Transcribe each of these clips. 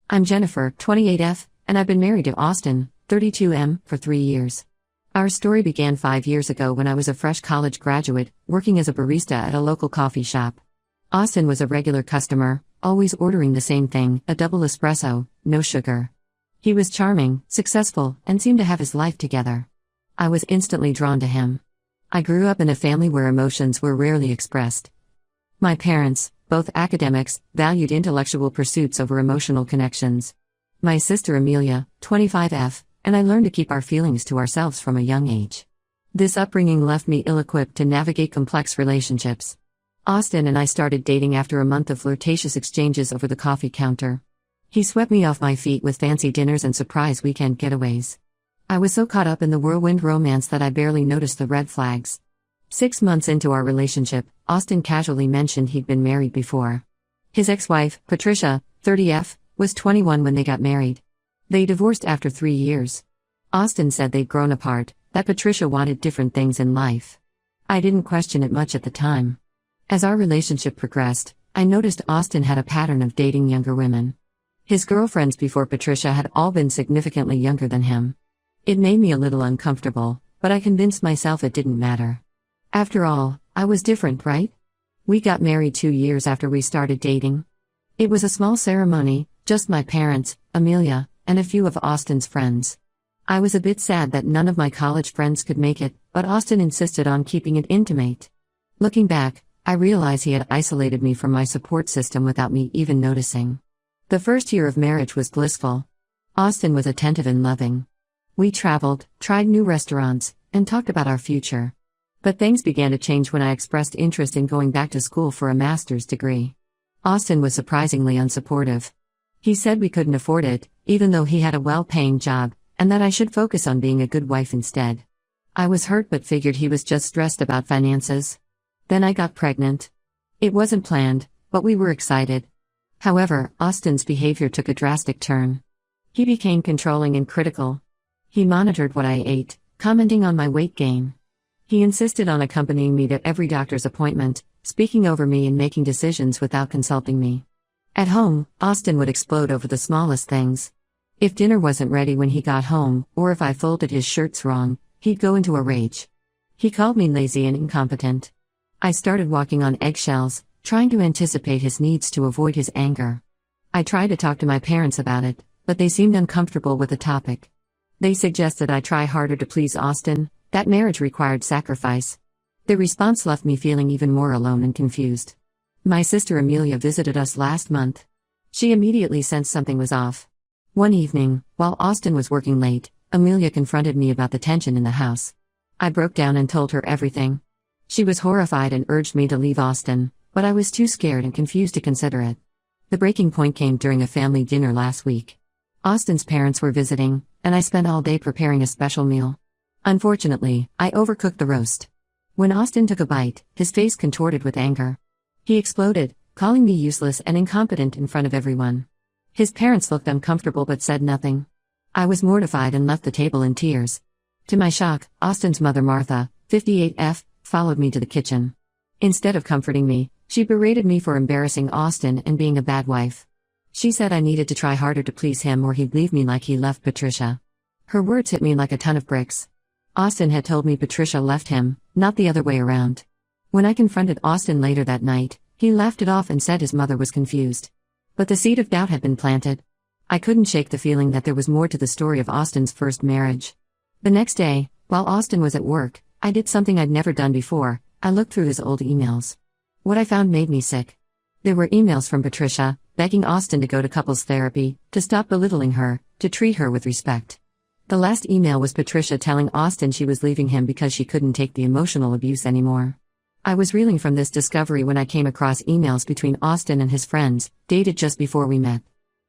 I'm Jennifer, 28F, and I've been married to Austin, 32M, for 3 years. Our story began 5 years ago when I was a fresh college graduate, working as a barista at a local coffee shop. Austin was a regular customer, always ordering the same thing, a double espresso, no sugar. He was charming, successful, and seemed to have his life together. I was instantly drawn to him. I grew up in a family where emotions were rarely expressed. My parents, both academics, valued intellectual pursuits over emotional connections. My sister Amelia, 25F, and I learned to keep our feelings to ourselves from a young age. This upbringing left me ill-equipped to navigate complex relationships. Austin and I started dating after a month of flirtatious exchanges over the coffee counter. He swept me off my feet with fancy dinners and surprise weekend getaways. I was so caught up in the whirlwind romance that I barely noticed the red flags. 6 months into our relationship, Austin casually mentioned he'd been married before. His ex-wife, Patricia, 30F, was 21 when they got married. They divorced after 3 years. Austin said they'd grown apart, that Patricia wanted different things in life. I didn't question it much at the time. As our relationship progressed, I noticed Austin had a pattern of dating younger women. His girlfriends before Patricia had all been significantly younger than him. It made me a little uncomfortable, but I convinced myself it didn't matter. After all, I was different, right? We got married 2 years after we started dating. It was a small ceremony, just my parents, Amelia, and a few of Austin's friends. I was a bit sad that none of my college friends could make it, but Austin insisted on keeping it intimate. Looking back, I realize he had isolated me from my support system without me even noticing. The first year of marriage was blissful. Austin was attentive and loving. We traveled, tried new restaurants, and talked about our future. But things began to change when I expressed interest in going back to school for a master's degree. Austin was surprisingly unsupportive. He said we couldn't afford it, even though he had a well-paying job, and that I should focus on being a good wife instead. I was hurt but figured he was just stressed about finances. Then I got pregnant. It wasn't planned, but we were excited. However, Austin's behavior took a drastic turn. He became controlling and critical. He monitored what I ate, commenting on my weight gain. He insisted on accompanying me to every doctor's appointment, speaking over me and making decisions without consulting me. At home, Austin would explode over the smallest things. If dinner wasn't ready when he got home, or if I folded his shirts wrong, he'd go into a rage. He called me lazy and incompetent. I started walking on eggshells, trying to anticipate his needs to avoid his anger. I tried to talk to my parents about it, but they seemed uncomfortable with the topic. They suggested I try harder to please Austin, that marriage required sacrifice. The response left me feeling even more alone and confused. My sister Amelia visited us last month. She immediately sensed something was off. One evening, while Austin was working late, Amelia confronted me about the tension in the house. I broke down and told her everything. She was horrified and urged me to leave Austin, but I was too scared and confused to consider it. The breaking point came during a family dinner last week. Austin's parents were visiting, and I spent all day preparing a special meal. Unfortunately, I overcooked the roast. When Austin took a bite, his face contorted with anger. He exploded, calling me useless and incompetent in front of everyone. His parents looked uncomfortable but said nothing. I was mortified and left the table in tears. To my shock, Austin's mother Martha, 58F, followed me to the kitchen. Instead of comforting me, she berated me for embarrassing Austin and being a bad wife. She said I needed to try harder to please him or he'd leave me like he left Patricia. Her words hit me like a ton of bricks. Austin had told me Patricia left him, not the other way around. When I confronted Austin later that night, he laughed it off and said his mother was confused. But the seed of doubt had been planted. I couldn't shake the feeling that there was more to the story of Austin's first marriage. The next day, while Austin was at work, I did something I'd never done before. I looked through his old emails. What I found made me sick. There were emails from Patricia, begging Austin to go to couples therapy, to stop belittling her, to treat her with respect. The last email was Patricia telling Austin she was leaving him because she couldn't take the emotional abuse anymore. I was reeling from this discovery when I came across emails between Austin and his friends, dated just before we met.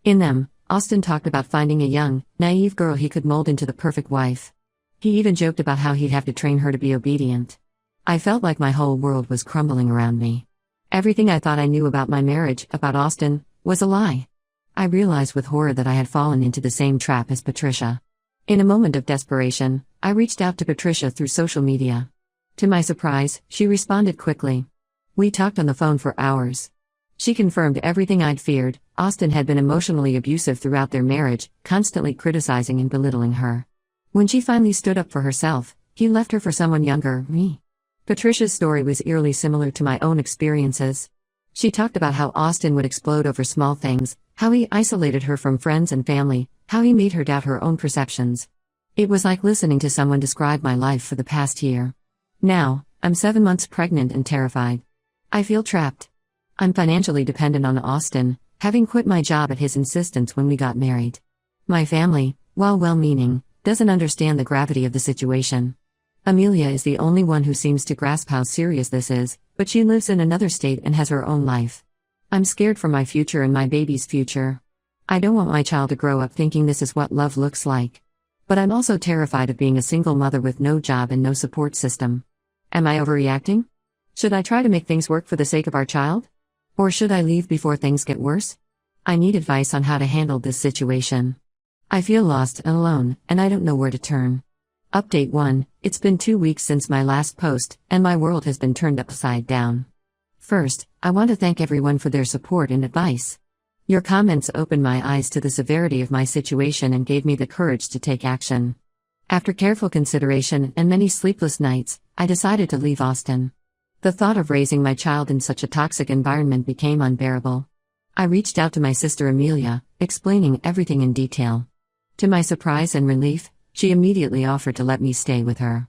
In them, Austin talked about finding a young, naive girl he could mold into the perfect wife. He even joked about how he'd have to train her to be obedient. I felt like my whole world was crumbling around me. Everything I thought I knew about my marriage, about Austin, was a lie. I realized with horror that I had fallen into the same trap as Patricia. In a moment of desperation, I reached out to Patricia through social media. To my surprise, she responded quickly. We talked on the phone for hours. She confirmed everything I'd feared, Austin had been emotionally abusive throughout their marriage, constantly criticizing and belittling her. When she finally stood up for herself, he left her for someone younger, me. Patricia's story was eerily similar to my own experiences. She talked about how Austin would explode over small things, how he isolated her from friends and family, how he made her doubt her own perceptions. It was like listening to someone describe my life for the past year. Now, I'm 7 months pregnant and terrified. I feel trapped. I'm financially dependent on Austin, having quit my job at his insistence when we got married. My family, while well-meaning, doesn't understand the gravity of the situation. Amelia is the only one who seems to grasp how serious this is, but she lives in another state and has her own life. I'm scared for my future and my baby's future. I don't want my child to grow up thinking this is what love looks like. But I'm also terrified of being a single mother with no job and no support system. Am I overreacting? Should I try to make things work for the sake of our child? Or should I leave before things get worse? I need advice on how to handle this situation. I feel lost and alone, and I don't know where to turn. Update 1, it's been 2 weeks since my last post, and my world has been turned upside down. First, I want to thank everyone for their support and advice. Your comments opened my eyes to the severity of my situation and gave me the courage to take action. After careful consideration and many sleepless nights, I decided to leave Austin. The thought of raising my child in such a toxic environment became unbearable. I reached out to my sister Amelia, explaining everything in detail. To my surprise and relief, she immediately offered to let me stay with her.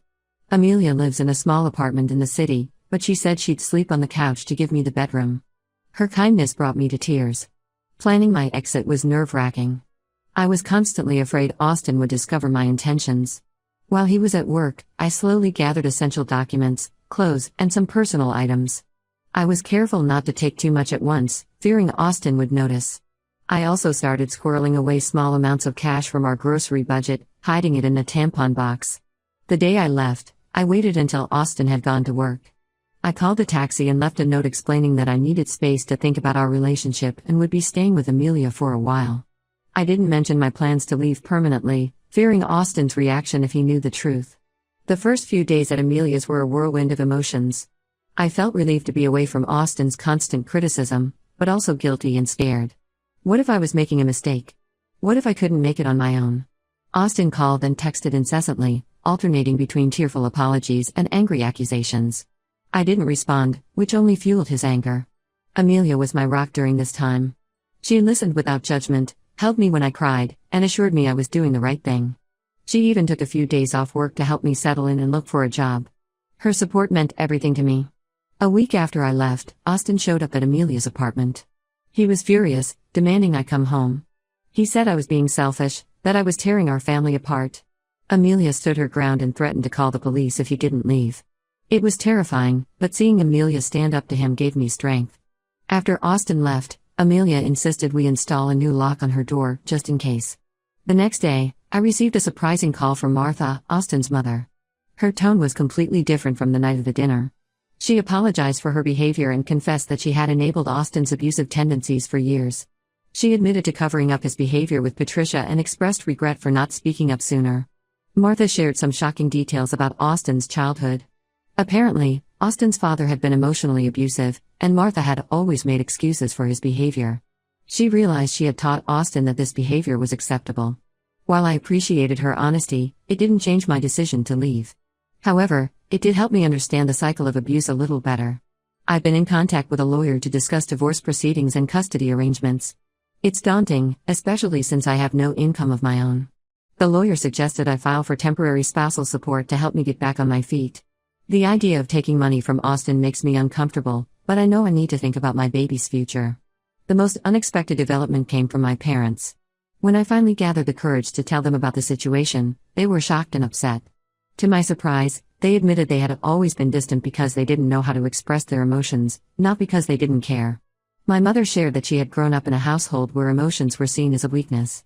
Amelia lives in a small apartment in the city, but she said she'd sleep on the couch to give me the bedroom. Her kindness brought me to tears. Planning my exit was nerve-wracking. I was constantly afraid Austin would discover my intentions. While he was at work, I slowly gathered essential documents, clothes, and some personal items. I was careful not to take too much at once, fearing Austin would notice. I also started squirreling away small amounts of cash from our grocery budget, hiding it in a tampon box. The day I left, I waited until Austin had gone to work. I called a taxi and left a note explaining that I needed space to think about our relationship and would be staying with Amelia for a while. I didn't mention my plans to leave permanently, fearing Austin's reaction if he knew the truth. The first few days at Amelia's were a whirlwind of emotions. I felt relieved to be away from Austin's constant criticism, but also guilty and scared. What if I was making a mistake? What if I couldn't make it on my own? Austin called and texted incessantly, alternating between tearful apologies and angry accusations. I didn't respond, which only fueled his anger. Amelia was my rock during this time. She listened without judgment, held me when I cried, and assured me I was doing the right thing. She even took a few days off work to help me settle in and look for a job. Her support meant everything to me. A week after I left, Austin showed up at Amelia's apartment. He was furious, demanding I come home. He said I was being selfish, that I was tearing our family apart. Amelia stood her ground and threatened to call the police if he didn't leave. It was terrifying, but seeing Amelia stand up to him gave me strength. After Austin left, Amelia insisted we install a new lock on her door, just in case. The next day, I received a surprising call from Martha, Austin's mother. Her tone was completely different from the night of the dinner. She apologized for her behavior and confessed that she had enabled Austin's abusive tendencies for years. She admitted to covering up his behavior with Patricia and expressed regret for not speaking up sooner. Martha shared some shocking details about Austin's childhood. Apparently, Austin's father had been emotionally abusive, and Martha had always made excuses for his behavior. She realized she had taught Austin that this behavior was acceptable. While I appreciated her honesty, it didn't change my decision to leave. However, it did help me understand the cycle of abuse a little better. I've been in contact with a lawyer to discuss divorce proceedings and custody arrangements. It's daunting, especially since I have no income of my own. The lawyer suggested I file for temporary spousal support to help me get back on my feet. The idea of taking money from Austin makes me uncomfortable, but I know I need to think about my baby's future. The most unexpected development came from my parents. When I finally gathered the courage to tell them about the situation, they were shocked and upset. To my surprise, they admitted they had always been distant because they didn't know how to express their emotions, not because they didn't care. My mother shared that she had grown up in a household where emotions were seen as a weakness.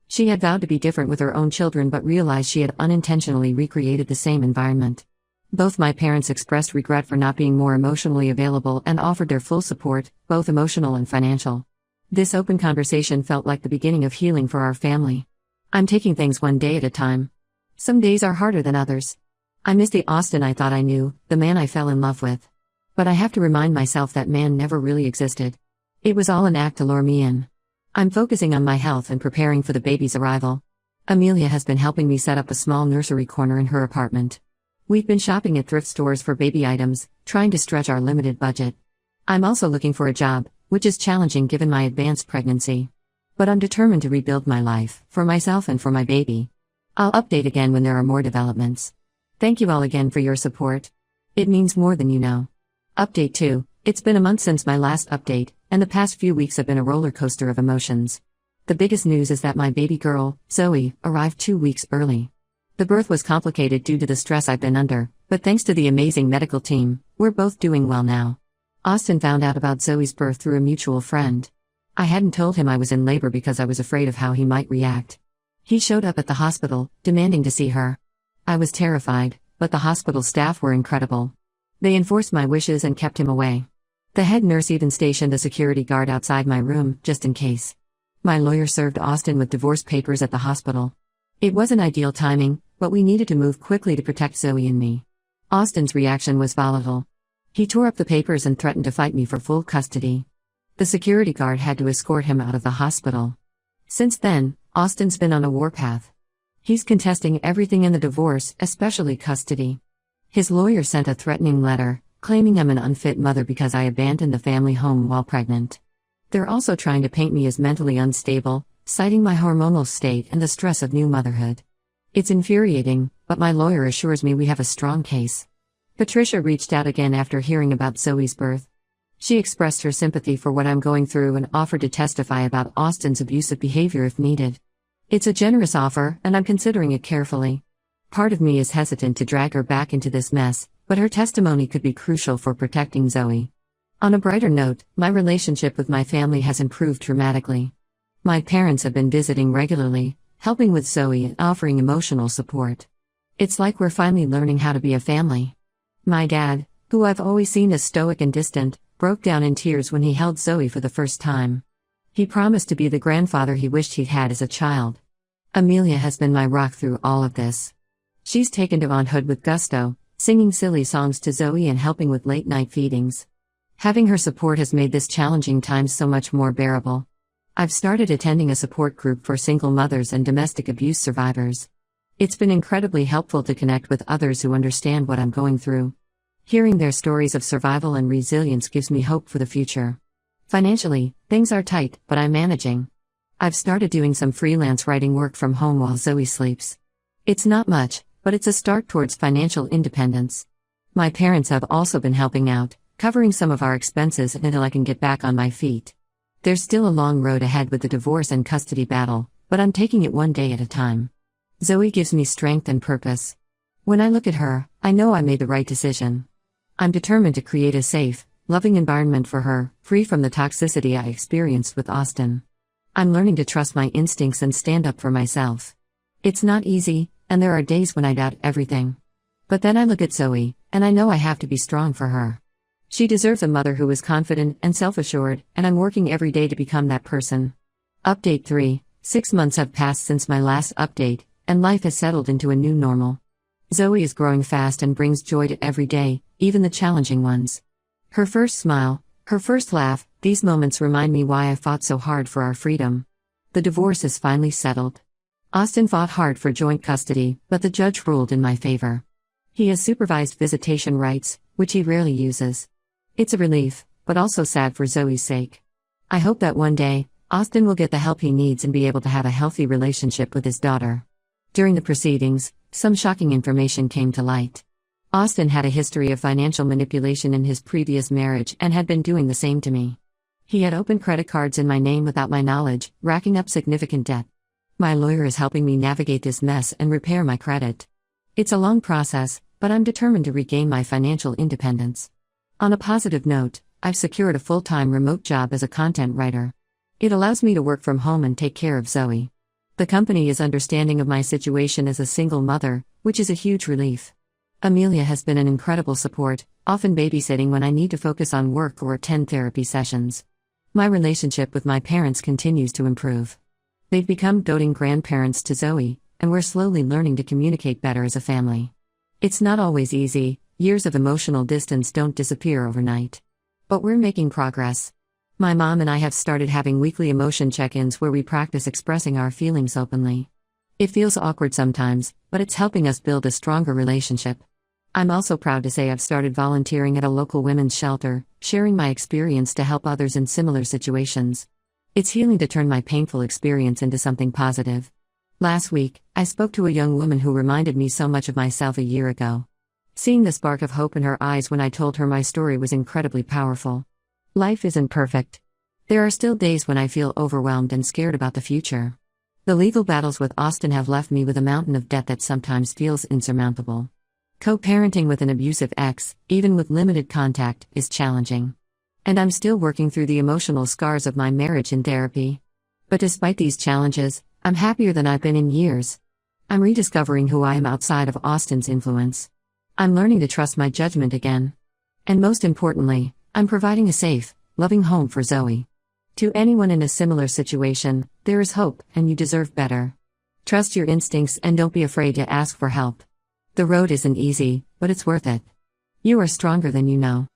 She had vowed to be different with her own children but realized she had unintentionally recreated the same environment. Both my parents expressed regret for not being more emotionally available and offered their full support, both emotional and financial. This open conversation felt like the beginning of healing for our family. I'm taking things one day at a time. Some days are harder than others. I miss the Austin I thought I knew, the man I fell in love with. But I have to remind myself that man never really existed. It was all an act to lure me in. I'm focusing on my health and preparing for the baby's arrival. Amelia has been helping me set up a small nursery corner in her apartment. We've been shopping at thrift stores for baby items, trying to stretch our limited budget. I'm also looking for a job, which is challenging given my advanced pregnancy. But I'm determined to rebuild my life, for myself and for my baby. I'll update again when there are more developments. Thank you all again for your support. It means more than you know. Update 2. It's been a month since my last update, and the past few weeks have been a roller coaster of emotions. The biggest news is that my baby girl, Zoe, arrived 2 weeks early. The birth was complicated due to the stress I've been under, but thanks to the amazing medical team, we're both doing well now. Austin found out about Zoe's birth through a mutual friend. I hadn't told him I was in labor because I was afraid of how he might react. He showed up at the hospital, demanding to see her. I was terrified, but the hospital staff were incredible. They enforced my wishes and kept him away. The head nurse even stationed a security guard outside my room, just in case. My lawyer served Austin with divorce papers at the hospital. It wasn't ideal timing, but we needed to move quickly to protect Zoe and me. Austin's reaction was volatile. He tore up the papers and threatened to fight me for full custody. The security guard had to escort him out of the hospital. Since then, Austin's been on a warpath. He's contesting everything in the divorce, especially custody. His lawyer sent a threatening letter, claiming I'm an unfit mother because I abandoned the family home while pregnant. They're also trying to paint me as mentally unstable, citing my hormonal state and the stress of new motherhood. It's infuriating, but my lawyer assures me we have a strong case. Patricia reached out again after hearing about Zoe's birth. She expressed her sympathy for what I'm going through and offered to testify about Austin's abusive behavior if needed. It's a generous offer, and I'm considering it carefully. Part of me is hesitant to drag her back into this mess, but her testimony could be crucial for protecting Zoe. On a brighter note, my relationship with my family has improved dramatically. My parents have been visiting regularly, helping with Zoe and offering emotional support. It's like we're finally learning how to be a family. My dad, who I've always seen as stoic and distant, broke down in tears when he held Zoe for the first time. He promised to be the grandfather he wished he'd had as a child. Amelia has been my rock through all of this. She's taken to motherhood with gusto, singing silly songs to Zoe and helping with late-night feedings. Having her support has made this challenging time so much more bearable. I've started attending a support group for single mothers and domestic abuse survivors. It's been incredibly helpful to connect with others who understand what I'm going through. Hearing their stories of survival and resilience gives me hope for the future. Financially, things are tight, but I'm managing. I've started doing some freelance writing work from home while Zoe sleeps. It's not much, but it's a start towards financial independence. My parents have also been helping out, covering some of our expenses until I can get back on my feet. There's still a long road ahead with the divorce and custody battle, but I'm taking it one day at a time. Zoe gives me strength and purpose. When I look at her, I know I made the right decision. I'm determined to create a safe, loving environment for her, free from the toxicity I experienced with Austin. I'm learning to trust my instincts and stand up for myself. It's not easy, and there are days when I doubt everything. But then I look at Zoe, and I know I have to be strong for her. She deserves a mother who is confident and self-assured, and I'm working every day to become that person. Update 3. 6 months have passed since my last update, and life has settled into a new normal. Zoe is growing fast and brings joy to every day, even the challenging ones. Her first smile, her first laugh, these moments remind me why I fought so hard for our freedom. The divorce is finally settled. Austin fought hard for joint custody, but the judge ruled in my favor. He has supervised visitation rights, which he rarely uses. It's a relief, but also sad for Zoe's sake. I hope that one day, Austin will get the help he needs and be able to have a healthy relationship with his daughter. During the proceedings, some shocking information came to light. Austin had a history of financial manipulation in his previous marriage and had been doing the same to me. He had opened credit cards in my name without my knowledge, racking up significant debt. My lawyer is helping me navigate this mess and repair my credit. It's a long process, but I'm determined to regain my financial independence. On a positive note, I've secured a full-time remote job as a content writer. It allows me to work from home and take care of Zoe. The company is understanding of my situation as a single mother, which is a huge relief. Amelia has been an incredible support, often babysitting when I need to focus on work or attend therapy sessions. My relationship with my parents continues to improve. They've become doting grandparents to Zoe, and we're slowly learning to communicate better as a family. It's not always easy, years of emotional distance don't disappear overnight. But we're making progress. My mom and I have started having weekly emotion check-ins where we practice expressing our feelings openly. It feels awkward sometimes, but it's helping us build a stronger relationship. I'm also proud to say I've started volunteering at a local women's shelter, sharing my experience to help others in similar situations. It's healing to turn my painful experience into something positive. Last week, I spoke to a young woman who reminded me so much of myself a year ago. Seeing the spark of hope in her eyes when I told her my story was incredibly powerful. Life isn't perfect. There are still days when I feel overwhelmed and scared about the future. The legal battles with Austin have left me with a mountain of debt that sometimes feels insurmountable. Co-parenting with an abusive ex, even with limited contact, is challenging. And I'm still working through the emotional scars of my marriage in therapy. But despite these challenges, I'm happier than I've been in years. I'm rediscovering who I am outside of Austin's influence. I'm learning to trust my judgment again. And most importantly, I'm providing a safe, loving home for Zoe. To anyone in a similar situation, there is hope, and you deserve better. Trust your instincts and don't be afraid to ask for help. The road isn't easy, but it's worth it. You are stronger than you know.